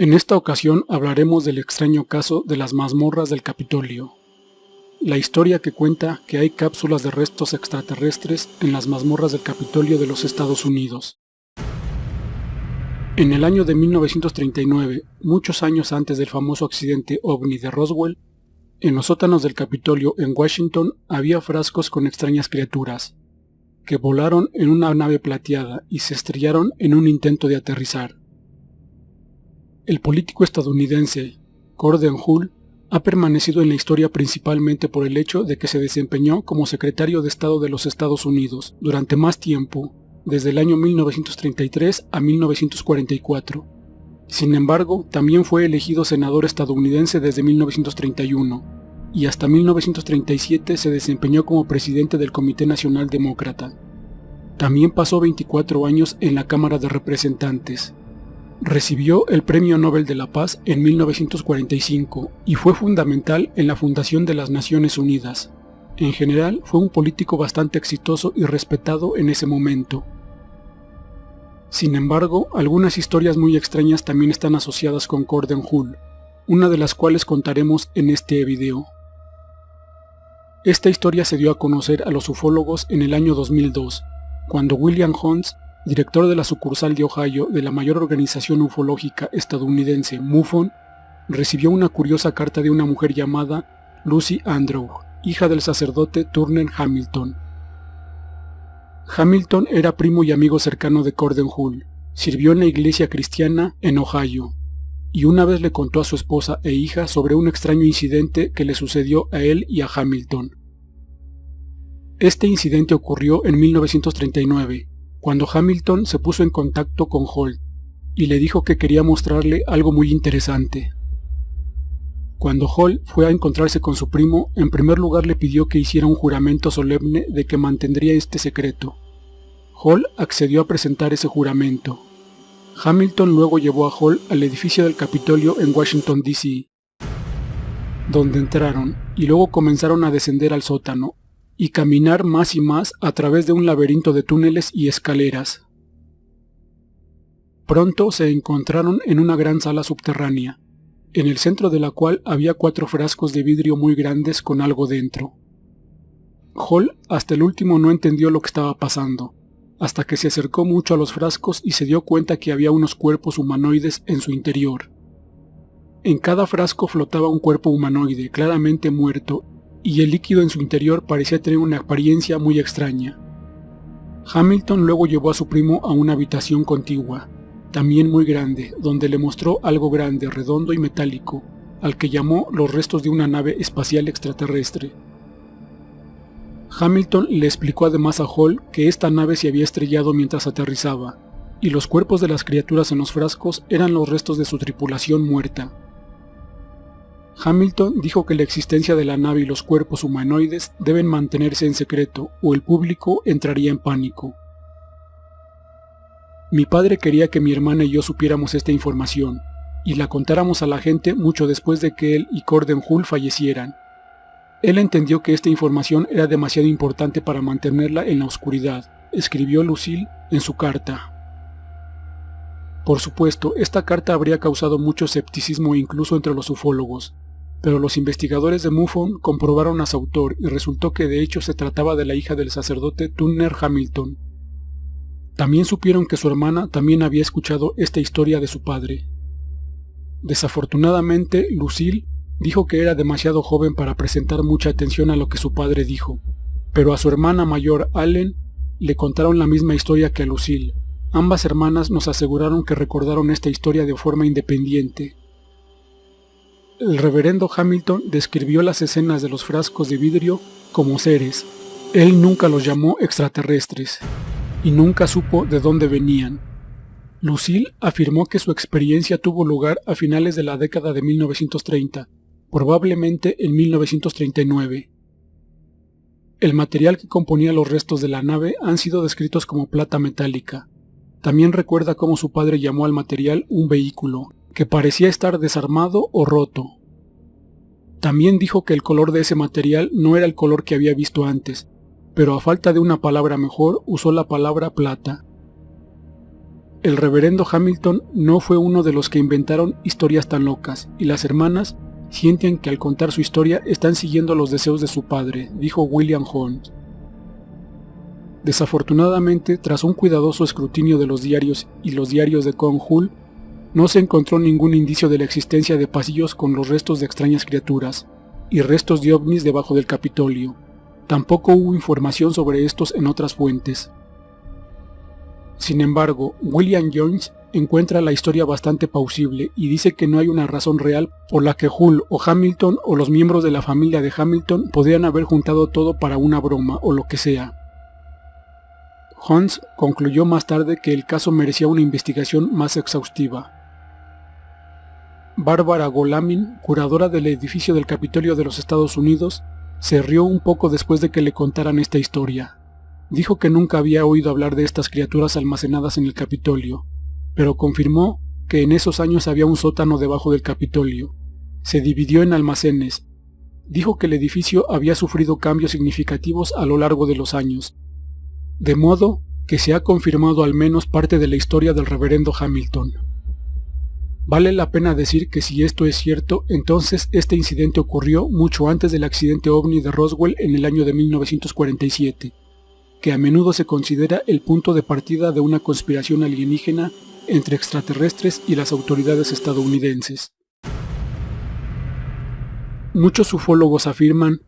En esta ocasión hablaremos del extraño caso de las mazmorras del Capitolio. La historia que cuenta que hay cápsulas de restos extraterrestres en las mazmorras del Capitolio de los Estados Unidos. En el año de 1939, muchos años antes del famoso accidente OVNI de Roswell, en los sótanos del Capitolio en Washington había frascos con extrañas criaturas, que volaron en una nave plateada y se estrellaron en un intento de aterrizar. El político estadounidense Gordon Hull ha permanecido en la historia principalmente por el hecho de que se desempeñó como secretario de Estado de los Estados Unidos durante más tiempo, desde el año 1933 a 1944. Sin embargo, también fue elegido senador estadounidense desde 1931, y hasta 1937 se desempeñó como presidente del Comité Nacional Demócrata. También pasó 24 años en la Cámara de Representantes. Recibió el Premio Nobel de la Paz en 1945 y fue fundamental en la fundación de las Naciones Unidas. En general, fue un político bastante exitoso y respetado en ese momento. Sin embargo, algunas historias muy extrañas también están asociadas con Gordon Hull, una de las cuales contaremos en este video. Esta historia se dio a conocer a los ufólogos en el año 2002, cuando William Hunt, director de la sucursal de Ohio de la mayor organización ufológica estadounidense MUFON, recibió una curiosa carta de una mujer llamada Lucy Andrew, hija del sacerdote Turner Hamilton. Hamilton era primo y amigo cercano de Gordon Hull, sirvió en la iglesia cristiana en Ohio, y una vez le contó a su esposa e hija sobre un extraño incidente que le sucedió a él y a Hamilton. Este incidente ocurrió en 1939, cuando Hamilton se puso en contacto con Hull y le dijo que quería mostrarle algo muy interesante. Cuando Hull fue a encontrarse con su primo, en primer lugar le pidió que hiciera un juramento solemne de que mantendría este secreto. Hull accedió a presentar ese juramento. Hamilton luego llevó a Hull al edificio del Capitolio en Washington, D.C., donde entraron y luego comenzaron a descender al sótano y caminar más y más a través de un laberinto de túneles y escaleras. Pronto se encontraron en una gran sala subterránea, en el centro de la cual había 4 frascos de vidrio muy grandes con algo dentro. Hull hasta el último no entendió lo que estaba pasando, hasta que se acercó mucho a los frascos y se dio cuenta que había unos cuerpos humanoides en su interior. En cada frasco flotaba un cuerpo humanoide claramente muerto, y el líquido en su interior parecía tener una apariencia muy extraña. Hamilton luego llevó a su primo a una habitación contigua, también muy grande, donde le mostró algo grande, redondo y metálico, al que llamó los restos de una nave espacial extraterrestre. Hamilton le explicó además a Hull que esta nave se había estrellado mientras aterrizaba, y los cuerpos de las criaturas en los frascos eran los restos de su tripulación muerta. Hamilton dijo que la existencia de la nave y los cuerpos humanoides deben mantenerse en secreto o el público entraría en pánico. Mi padre quería que mi hermana y yo supiéramos esta información y la contáramos a la gente mucho después de que él y Gordon Hull fallecieran. Él entendió que esta información era demasiado importante para mantenerla en la oscuridad, escribió Lucille en su carta. Por supuesto, esta carta habría causado mucho escepticismo incluso entre los ufólogos, pero los investigadores de MUFON comprobaron a su autor y resultó que de hecho se trataba de la hija del sacerdote Turner Hamilton. También supieron que su hermana también había escuchado esta historia de su padre. Desafortunadamente, Lucille dijo que era demasiado joven para prestar mucha atención a lo que su padre dijo, pero a su hermana mayor, Allen, le contaron la misma historia que a Lucille. Ambas hermanas nos aseguraron que recordaron esta historia de forma independiente. El reverendo Hamilton describió las escenas de los frascos de vidrio como seres. Él nunca los llamó extraterrestres, y nunca supo de dónde venían. Lucille afirmó que su experiencia tuvo lugar a finales de la década de 1930, probablemente en 1939. El material que componía los restos de la nave han sido descritos como plata metálica. También recuerda cómo su padre llamó al material un vehículo, que parecía estar desarmado o roto. También dijo que el color de ese material no era el color que había visto antes, pero a falta de una palabra mejor usó la palabra plata. El reverendo Hamilton no fue uno de los que inventaron historias tan locas, y las hermanas sienten que al contar su historia están siguiendo los deseos de su padre, dijo William Hunt. Desafortunadamente, tras un cuidadoso escrutinio de los diarios y los diarios de Con Hull, no se encontró ningún indicio de la existencia de pasillos con los restos de extrañas criaturas y restos de ovnis debajo del Capitolio. Tampoco hubo información sobre estos en otras fuentes. Sin embargo, William Jones encuentra la historia bastante plausible y dice que no hay una razón real por la que Hull o Hamilton o los miembros de la familia de Hamilton podrían haber juntado todo para una broma o lo que sea. Hunt concluyó más tarde que el caso merecía una investigación más exhaustiva. Barbara Golamin, curadora del edificio del Capitolio de los Estados Unidos, se rió un poco después de que le contaran esta historia. Dijo que nunca había oído hablar de estas criaturas almacenadas en el Capitolio, pero confirmó que en esos años había un sótano debajo del Capitolio. Se dividió en almacenes. Dijo que el edificio había sufrido cambios significativos a lo largo de los años, de modo que se ha confirmado al menos parte de la historia del reverendo Hamilton. Vale la pena decir que si esto es cierto, entonces este incidente ocurrió mucho antes del accidente ovni de Roswell en el año de 1947, que a menudo se considera el punto de partida de una conspiración alienígena entre extraterrestres y las autoridades estadounidenses. Muchos ufólogos afirman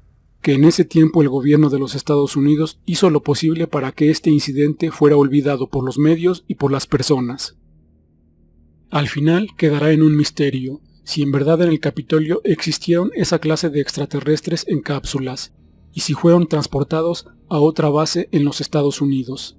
que en ese tiempo el gobierno de los Estados Unidos hizo lo posible para que este incidente fuera olvidado por los medios y por las personas. Al final quedará en un misterio si en verdad en el Capitolio existieron esa clase de extraterrestres en cápsulas y si fueron transportados a otra base en los Estados Unidos.